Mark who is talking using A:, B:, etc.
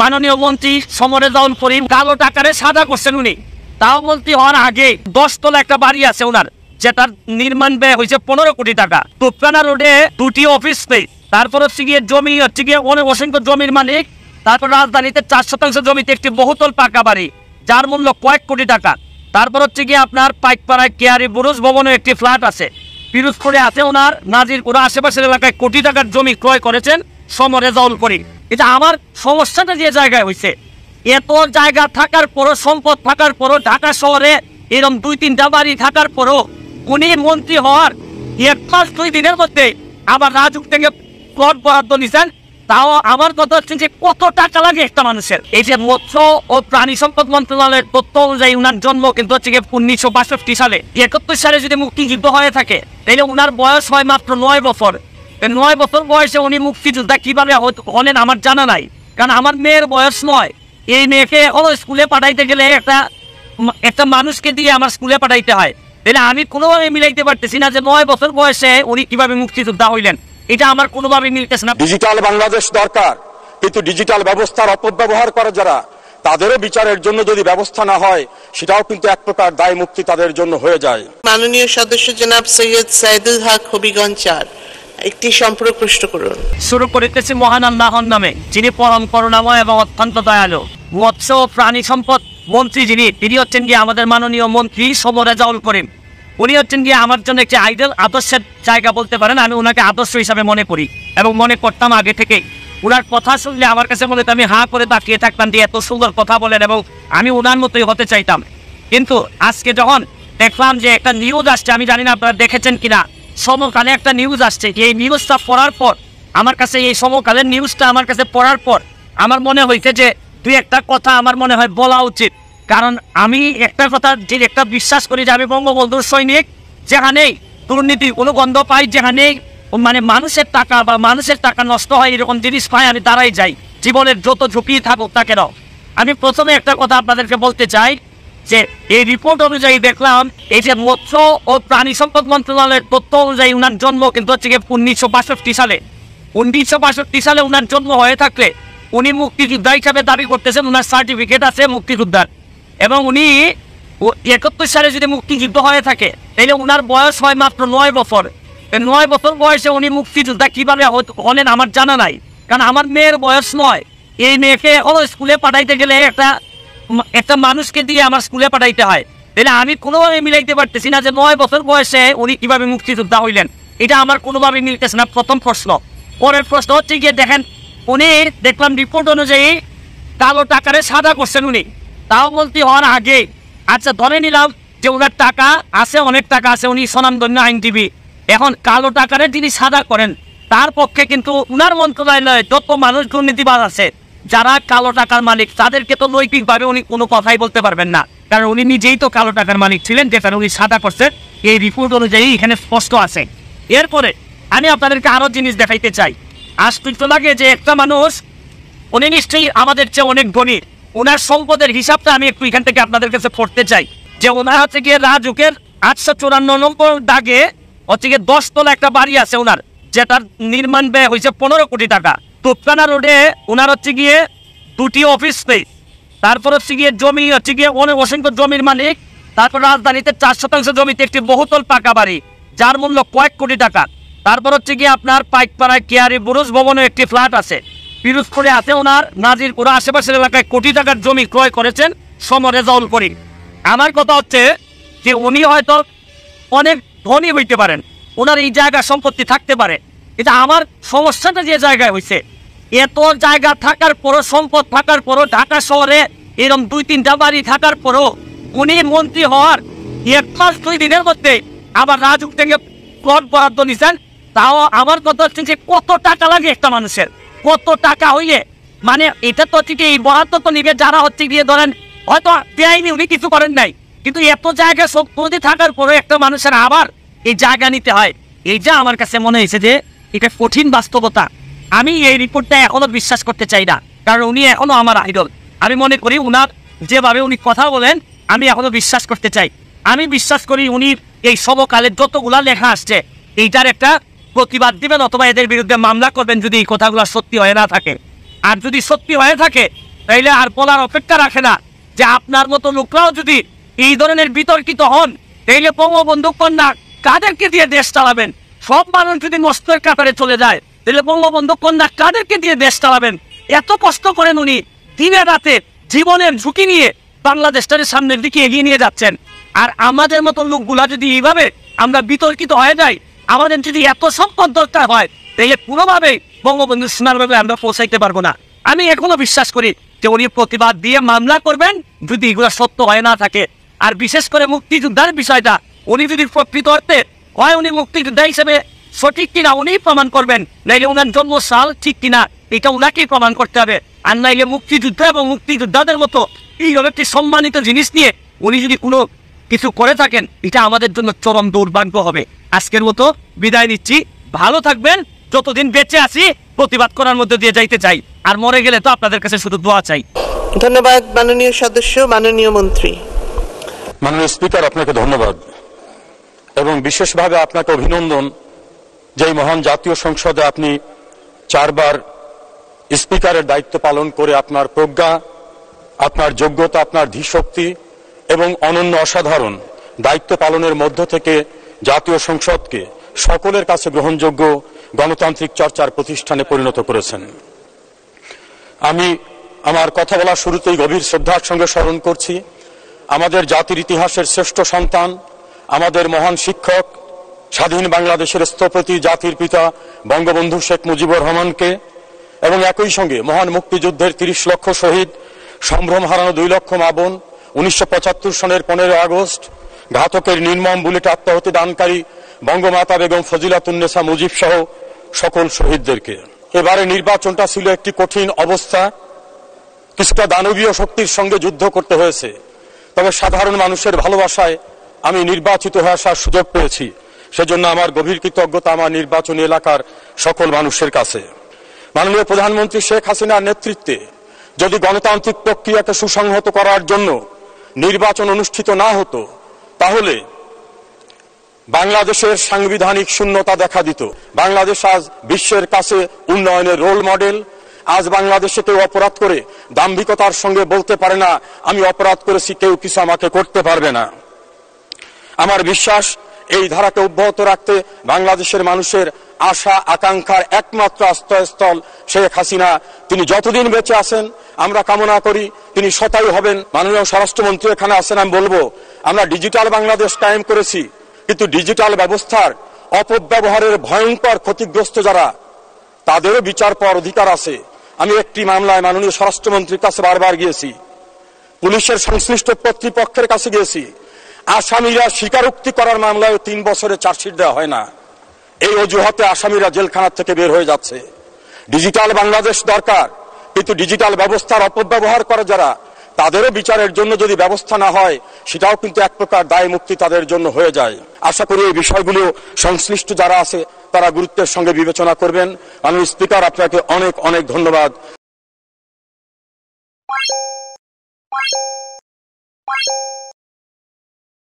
A: মাননীয় মন্ত্রী সমরেজাউল করিম কালো টাকারে সাদা করছেন উনি। তাও মন্ত্রী হওয়ার আগে 10 তলা একটা বাড়ি আছে ওনার, যেটার নির্মাণ ব্যয় হয়েছে 15 কোটি টাকা। তোপখানা রোডে 2টি অফিস স্পেস, তারপর হচ্ছে গিয়ে জমি হচ্ছে গিয়ে অনেক অসংখ্য জমির মালিক, তারপর রাজধানীতে 4 শতাংশ জমিতে একটি বহুতল পাকা বাড়ি যার মূল্য কয়েক কোটি টাকা। তারপর হচ্ছে গিয়ে আপনার পাইকপাড়ায় কেয়ারি বুরুজ ভবনে একটি ফ্ল্যাট আছে, পিরোজপুরে আছে ওনার, নাজিরপুরে আশেপাশের এলাকায় কোটি টাকার জমি ক্রয় করেছেন সমরেজাউল করিম। এটা আমার সমস্যাটা যে জায়গায় হয়েছে, এত জায়গা থাকার পরও, সম্পদ থাকার পরও, ঢাকা শহরে এরকম 2-3টা বাড়ি থাকার পরও উনি মন্ত্রী হওয়ার 1 মাস 2 দিনের মধ্যে আবার রাজুক থেকে প্লট বরাদ্দ নিছেন। তাও আমার কথা হচ্ছে যে কত টাকা লাগে একটা মানুষের। এই যে মৎস্য ও প্রাণী সম্পদ মন্ত্রণালয়ের তথ্য অনুযায়ী উনার জন্ম কিন্তু হচ্ছে 1962 সালে। 71 সালে যদি মুক্তিযুদ্ধ হয়ে থাকে তাহলে উনার বয়স হয় মাত্র 9 বছর। 9 বছর বয়সে উনি মুক্তিযোদ্ধা কিভাবে হলেন আমার জানা নাই, কারণ আমার মেয়ের বয়স 9। এই মেয়েকে স্কুলে পাঠাইতে গেলে একটা মানুষকে দিয়ে আমার স্কুলে পাঠাইতে হয়, তাহলে আমি কোনোভাবে মিলাইতে পারতেছি না যে 9 বছর বয়সে উনি কিভাবে মুক্তিযোদ্ধা হইলেন। এটা আমার কোনোভাবে মিলতেছে না।
B: ডিজিটাল বাংলাদেশ দরকার, কিন্তু ডিজিটাল ব্যবস্থার অপব্যবহার করে যারা, তাদেরও বিচারের জন্য যদি ব্যবস্থা না হয় সেটাও কিন্তু এক প্রকার দায় মুক্তি তাদের জন্য হয়ে যায়।
C: মাননীয় সদস্য জনাব সৈয়দ সাইদুল হক হবিগঞ্জ 4 একটি সম্পর্ক প্রশ্ন করুন।
A: শুরু করিতেছি মহান আল্লাহর নামে, যিনি পরম করুণাময় এবং অত্যন্ত দয়ালু। মৎস্য ও প্রাণী সম্পদ মন্ত্রী তিনি হচ্ছেন গিয়ে আমাদের মাননীয় মন্ত্রী সমরেজাউল করিম। উনি হচ্ছেন গিয়ে আমার জন্য একটি আইডল, আদর্শের জায়গা বলতে পারেন। আমি ওনাকে আদর্শ হিসাবে মনে করি এবং মনে করতাম আগে থেকেই। ওনার কথা শুনলে আমার কাছে মনে হতো আমি হাঁ করে তাকিয়ে থাকতাম যে এত সুন্দর কথা বলেন এবং আমি ওনার মতোই হতে চাইতাম। কিন্তু আজকে যখন দেখলাম যে একটা নিউজ আসছে, আমি জানি না আপনারা দেখেছেন কিনা, সমকালে একটা নিউজ আসছে, এই নিউজটা পড়ার পর আমার কাছে, এই সমকালের নিউজটা আমার কাছে পড়ার পর আমার মনে হয়েছে যে 2-1টা কথা আমার মনে হয় বলা উচিত। কারণ আমি একটা কথা যে একটা বিশ্বাস করি যে আমি বঙ্গবন্ধুর সৈনিক, যেখানেই দুর্নীতি কোনো গন্ধ পাই, যেখানেই মানে মানুষের টাকা বা মানুষের টাকা নষ্ট হয় এরকম জিনিস পাই, আমি দাঁড়াই যাই, জীবনের যত ঝুঁকি থাকুক না কেন। আমি প্রথমে একটা কথা আপনাদেরকে বলতে চাই যে এই রিপোর্ট অনুযায়ী দেখলাম এই যে মৎস্য ও প্রাণী সম্পদ মন্ত্রণালয়ের তথ্য অনুযায়ী উনার জন্ম কিন্তু হচ্ছে 1962 সালে। 1962 সালে উনার জন্ম হয়ে থাকলে উনি মুক্তিযোদ্ধা হিসাবে দাবি করতেছেন, উনার সার্টিফিকেট আছে মুক্তিযোদ্ধার, এবং উনি 71 সালে যদি মুক্তিযুদ্ধ হয়ে থাকে তাহলে উনার বয়স হয় মাত্র 9 বছর। 9 বছর বয়সে উনি মুক্তিযোদ্ধা কিভাবে হলেন আমার জানা নাই, কারণ আমার মেয়ের বয়স 9। এই মেয়েকে স্কুলে পাঠাইতে গেলে একটা মানুষকে দিয়ে আমার স্কুলে পাঠাইতে হয়, তাহলে আমি কোনোভাবে মিলাইতে পারতেছি না যে 9 বছর বয়সে উনি কিভাবে মুক্তিযোদ্ধা হইলেন। এটা আমার কোনোভাবে মিলতেছে না, প্রথম প্রশ্ন। পরের প্রশ্ন হচ্ছে গিয়ে দেখেন, উনি দেখলাম রিপোর্ট অনুযায়ী কালো টাকারে সাদা করছেন উনি, তাও মন্ত্রী হওয়ার আগে। আচ্ছা ধরে নিলাম যে ওনার টাকা আছে, অনেক টাকা আছে, উনি স্বনামধন্য আইনজীবী। এখন কালো টাকারে যিনি সাদা করেন তার পক্ষে কিন্তু উনার মন্ত্রণালয়ে যত মানুষ দুর্নীতিবাজ আছে, যারা কালো টাকার মালিক, তাদেরকে তো নৈতিকভাবে উনি কোনো কথাই বলতে পারবেন না, কারণ উনি নিজেই তো কালো টাকার মালিক ছিলেন, যেটা উনি সাদা করছেন এই রিপোর্ট অনুযায়ী এখানে স্পষ্ট আছে। এরপরে আমি আপনাদেরকে আরো জিনিস দেখাইতে চাই। আশ্চর্য লাগে যে একটা মানুষ, উনি নিশ্চয়ই আমাদের চেয়ে অনেক ধনী, ওনার সম্পদের হিসাবটা আমি একটু এখান থেকে আপনাদের কাছে পড়তে চাই। যে ওনার হচ্ছে গিয়ে রাজুকের 854 নম্বর দাগে হচ্ছে গিয়ে 10 তলা একটা বাড়ি আছে ওনার, যেটার নির্মাণ ব্যয় হয়েছে 15 কোটি টাকা। তোপখানা রোডে ওনার হচ্ছে গিয়ে 2টি অফিস স্পেস, তারপর হচ্ছে গিয়ে জমি হচ্ছে গিয়ে অনেক অসংখ্য জমির মালিক, তারপর রাজধানীতে 4 শতাংশ জমিতে একটি বহুতল পাকা বাড়ি যার মূল্য কয়েক কোটি টাকা। তারপর হচ্ছে গিয়ে আপনার পাইকপাড়ায় কেয়ারি বুরুজ ভবনে একটি ফ্ল্যাট আছে, পিরোজপুরে আছে ওনার, নাজিরপুরে আশেপাশের এলাকায় কোটি টাকার জমি ক্রয় করেছেন সমরেজাউল করিম। আমার কথা হচ্ছে যে উনি হয়তো অনেক ধনী হইতে পারেন, ওনার এই জায়গা সম্পত্তি থাকতে পারে, এটা আমার সমস্যাটা যে জায়গায় হয়েছে, এত জায়গা থাকার পরও, সম্পদ থাকার পরও, ঢাকা শহরে এরকম 2-3টা বাড়ি থাকার পরও উনি মন্ত্রী হওয়ার 1 মাস 2 দিনের মধ্যে আবার রাজুক থেকে প্লট বরাদ্দ নিছেন। তাও আমার কথা হচ্ছে যে কত টাকা লাগে একটা মানুষের, কত টাকা হইলে মানে এটা তো হচ্ছে এই বরাদ্দ তো নিবে যারা হচ্ছে গিয়ে ধরেন হয়তো বেআইনি উনি কিছু করেন নাই, কিন্তু এত জায়গা সম্পত্তি থাকার পরে একটা মানুষের আবার এই জায়গা নিতে হয়। এই যা আমার কাছে মনে হয়েছে যে এটা কঠিন বাস্তবতা। আমি এই রিপোর্টটা এখনো বিশ্বাস করতে চাই না, কারণ উনি এখনো আমার আইডল। আমি মনে করি উনার যেভাবে উনি কথা বলেন আমি এখনো বিশ্বাস করতে চাই। আমি বিশ্বাস করি উনি এই সমকালের যতগুলা লেখা আসছে এইটার একটা প্রতিবাদ দিবেন অথবা এদের বিরুদ্ধে মামলা করবেন যদি এই কথাগুলো সত্যি হয়ে না থাকে। আর যদি সত্যি হয়ে থাকে তাইলে আর বলার অপেক্ষা রাখে না যে আপনার মতো লোকরাও যদি এই ধরনের বিতর্কিত হন, তাইলে বঙ্গবন্ধু কন্যা কাদেরকে দিয়ে দেশ চালাবেন? সব মানুষ যদি নষ্টের কাতারে চলে যায়, তাহলে বঙ্গবন্ধু কন্যা কাদেরকে দিয়ে দেশ চালাবেন? এত কষ্ট করেন উনি, দিনে রাতে জীবনের ঝুঁকি নিয়ে বাংলাদেশটাকে সামনের দিকে এগিয়ে নিয়ে যাচ্ছেন। আর আমাদের মতো লোকগুলা যদি এইভাবে আমরা বিতর্কিত হয়ে যাই, আমাদের যদি এত সম্পদ দরকার হয়, তাহলে কোনোভাবেই বঙ্গবন্ধু সীমাভাবে আমরা পৌঁছাইতে পারবো না। আমি এখনো বিশ্বাস করি যে উনি প্রতিবাদ দিয়ে মামলা করবেন যদি এগুলো সত্য হয় না থাকে। আর বিশেষ করে মুক্তিযোদ্ধার বিষয়টা উনি যদি প্রকৃত অর্থে হয় উনি মুক্তিযোদ্ধা হিসেবে সঠিক কিনা উনি প্রমাণ করবেন, নাইলে ওনার জন্মসাল ঠিক কিনা এটা ওনাকেই প্রমাণ করতে হবে। আর নাইলে মুক্তিযোদ্ধা এবং মুক্তিযোদ্ধাদের মতো এইরকম একটি সম্মানিত জিনিস নিয়ে উনি যদি কোনো কিছু করে থাকেন, এটা আমাদের জন্য চরম দুর্ভাগ্য হবে। আজকের মতো বিদায় নিচ্ছি, ভালো থাকবেন। যতদিন বেঁচে আছি প্রতিবাদ করার মধ্যে দিয়ে যাইতে চাই, আর মরে গেলে তো আপনাদের কাছে শুধু দোয়া চাই।
C: ধন্যবাদ মাননীয় সদস্য, মাননীয় মন্ত্রী।
B: মাননীয় স্পিকার, আপনাকে ধন্যবাদ এবং বিশেষভাবে আপনাকে অভিনন্দন যে এই মহান জাতীয় সংসদে আপনি 4 বার স্পিকারের দায়িত্ব পালন করে আপনার প্রজ্ঞা, আপনার যোগ্যতা, আপনার ধীশক্তি এবং অনন্য অসাধারণ দায়িত্ব পালনের মধ্য থেকে জাতীয় সংসদকে সকলের কাছে গ্রহণযোগ্য গণতান্ত্রিক চর্চার প্রতিষ্ঠানে পরিণত করেছেন। আমি আমার কথা বলার শুরুতেই গভীর শ্রদ্ধার সঙ্গে স্মরণ করছি আমাদের জাতির ইতিহাসের শ্রেষ্ঠ সন্তান, আমাদের মহান শিক্ষক, স্বাধীন বাংলাদেশের স্থপতি, জাতির পিতা বঙ্গবন্ধু শেখ মুজিবুর রহমানকে, এবং একই সঙ্গে মহান মুক্তিযুদ্ধের 30 লক্ষ শহীদ, সম্ভ্রম হারানো 2 লক্ষ মা বোন, 1975 সনের 15 আগস্ট ঘাতকের নির্মম বুলেট আত্মাহুতি দানকারী বঙ্গমাতা বেগম ফজিলাতুন্নেসা মুজিব সহ সকল শহীদদেরকে। এবারে নির্বাচনটা ছিল একটি কঠিন অবস্থা, কিছুটা দানবীয় শক্তির সঙ্গে যুদ্ধ করতে হয়েছে, তবে সাধারণ মানুষের ভালোবাসায় আমি নির্বাচিত হয়ে আসার সুযোগ পেয়েছি। সেজন্য আমার গভীর কৃতজ্ঞতা আমার নির্বাচনী এলাকার সকল মানুষের কাছে। মাননীয় প্রধানমন্ত্রী শেখ হাসিনার নেতৃত্বে যদি গণতান্ত্রিক প্রক্রিয়াকে সুসংহত করার জন্য নির্বাচন অনুষ্ঠিত না হতো, তাহলে বাংলাদেশের সাংবিধানিক শূন্যতা দেখা দিত। বাংলাদেশ আজ বিশ্বের কাছে উন্নয়নের রোল মডেল। আজ বাংলাদেশে কেউ অপরাধ করে দাম্ভিকতার সঙ্গে বলতে পারে না আমি অপরাধ করেছি, কেউ কিছু আমাকে করতে পারবে না। আমার বিশ্বাস এই ধারাকে অব্যাহত রাখতে বাংলাদেশের মানুষের আশা আকাঙ্ক্ষার একমাত্র আশ্রয়স্থল শেখ হাসিনা। তিনি যতদিন বেঁচে আছেন আমরা কামনা করি তিনি শতায়ু হবেন। মাননীয় স্বরাষ্ট্রমন্ত্রী এখানে আছেন, আমি বলবো আমরা ডিজিটাল বাংলাদেশ কায়েম করেছি, কিন্তু ডিজিটাল ব্যবস্থার অপব্যবহারের ভয়ঙ্কর ক্ষতিগ্রস্ত যারা, তাদেরও বিচার পাওয়ার অধিকার আছে। আমি একটি মামলায় মাননীয় স্বরাষ্ট্রমন্ত্রীর কাছে বারবার গিয়েছি, পুলিশের সংশ্লিষ্ট কর্তৃপক্ষের কাছে গিয়েছি। আসামিরা স্বীকারোক্তি করার মামলায় 3 বছরে চার্জশিট দেওয়া হয় না। এই অজুহাতে আসামিরা জেলখানা থেকে বের হয়ে যাচ্ছে। ডিজিটাল বাংলাদেশ দরকার, কিন্তু ডিজিটাল ব্যবস্থার অপব্যবহার করে যারা, তাদেরও বিচারের জন্য যদি ব্যবস্থা না হয়, সেটাও কিন্তু এক প্রকার দায় মুক্তি তাদের জন্য হয়ে যায়। আশা করি এই বিষয়গুলো সংশ্লিষ্ট যারা আছে তারা গুরুত্বের সঙ্গে বিবেচনা করবেন। মাননীয় স্পিকার, আপনাকে অনেক অনেক ধন্যবাদ।